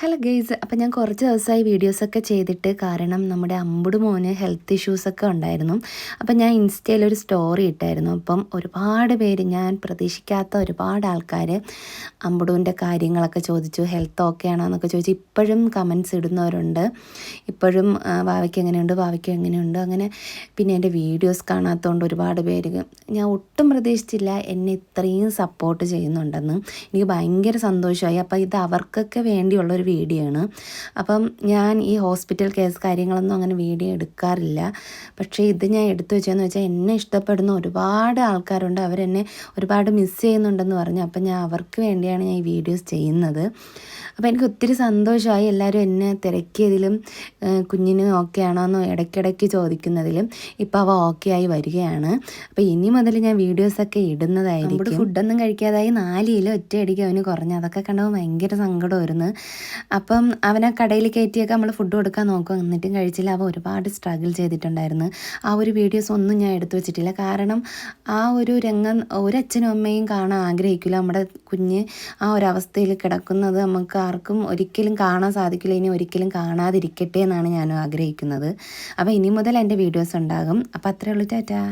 Hello guys, അപ്പോൾ ഞാൻ കുറച്ച് ദിവസമായി വീഡിയോസൊക്കെ ചെയ്തിട്ട് കാരണം നമ്മുടെ അമ്പുട് മോന് ഹെൽത്ത് ഇഷ്യൂസൊക്കെ ഉണ്ടായിരുന്നു. അപ്പം ഞാൻ ഇൻസ്റ്റയിലൊരു സ്റ്റോറി ഇട്ടായിരുന്നു. അപ്പം ഒരുപാട് പേര്, ഞാൻ പ്രതീക്ഷിക്കാത്ത ഒരുപാട് ആൾക്കാർ അമ്പുടുവിൻ്റെ കാര്യങ്ങളൊക്കെ ചോദിച്ചു, ഹെൽത്ത് ഓക്കെ ആണോ എന്നൊക്കെ ചോദിച്ചു. ഇപ്പോഴും കമൻസ് ഇടുന്നവരുണ്ട്. ഇപ്പോഴും വാവയ്ക്ക് എങ്ങനെയുണ്ട്, വാവയ്ക്ക് എങ്ങനെയുണ്ട് അങ്ങനെ. പിന്നെ എൻ്റെ വീഡിയോസ് കാണാത്തതുകൊണ്ട് ഒരുപാട് പേര്, ഞാൻ ഒട്ടും പ്രതീക്ഷിച്ചില്ല എന്നെ ഇത്രയും സപ്പോർട്ട് ചെയ്യുന്നുണ്ടെന്ന്. എനിക്ക് ഭയങ്കര സന്തോഷമായി. അപ്പോൾ ഇത് അവർക്കൊക്കെ വേണ്ടിയുള്ളൊരു വീഡിയോ ആണ്. അപ്പം ഞാൻ ഈ ഹോസ്പിറ്റൽ കേസ് കാര്യങ്ങളൊന്നും അങ്ങനെ വീഡിയോ എടുക്കാറില്ല. പക്ഷേ ഇത് ഞാൻ എടുത്തു വെച്ചതെന്ന് വെച്ചാൽ എന്നെ ഇഷ്ടപ്പെടുന്ന ഒരുപാട് ആൾക്കാരുണ്ട്, അവരെന്നെ ഒരുപാട് മിസ് ചെയ്യുന്നുണ്ടെന്ന് പറഞ്ഞു. അപ്പം ഞാൻ അവർക്ക് വേണ്ടിയാണ് ഞാൻ ഈ വീഡിയോസ് ചെയ്യുന്നത്. അപ്പോൾ എനിക്ക് ഒത്തിരി സന്തോഷമായി എല്ലാവരും എന്നെ തിരക്കിയതിലും കുഞ്ഞിന് ഓക്കെ ആണോ എന്ന് ഇടയ്ക്കിടയ്ക്ക് ചോദിക്കുന്നതിലും. ഇപ്പോൾ അവ ഓക്കെ ആയി വരികയാണ്. അപ്പോൾ ഇനി മുതൽ ഞാൻ വീഡിയോസൊക്കെ ഇടുന്നതായിരിക്കും. നമ്മുടെ ഫുഡൊന്നും കഴിക്കാതായി 4 കിലോ ഒറ്റയടിക്ക് അവന് കുറഞ്ഞു. അതൊക്കെ കണ്ടപ്പോൾ ഭയങ്കര സങ്കടമായിരുന്നു. അപ്പം അവനെ കടയിൽ കയറ്റിയൊക്കെ നമ്മൾ ഫുഡ് കൊടുക്കാൻ നോക്കും, എന്നിട്ടും കഴിച്ചില്ല. അവ ഒരുപാട് സ്ട്രഗിൾ ചെയ്തിട്ടുണ്ടായിരുന്നു. ആ ഒരു വീഡിയോസ് ഒന്നും ഞാൻ എടുത്തു വെച്ചിട്ടില്ല. കാരണം ആ ഒരു രംഗം ഒരച്ഛനും അമ്മയും കാണാൻ ആഗ്രഹിക്കില്ല. നമ്മുടെ കുഞ്ഞ് ആ ഒരവസ്ഥയിൽ കിടക്കുന്നത് നമുക്ക് ആർക്കും ഒരിക്കലും കാണാൻ സാധിക്കില്ല. ഇനി ഒരിക്കലും കാണാതിരിക്കട്ടെ എന്നാണ് ഞാനും ആഗ്രഹിക്കുന്നത്. അപ്പോൾ ഇനി മുതൽ എൻ്റെ വീഡിയോസ് ഉണ്ടാകും. അപ്പോൾ അത്രയേ ഉള്ളൂ. ടാറ്റാ.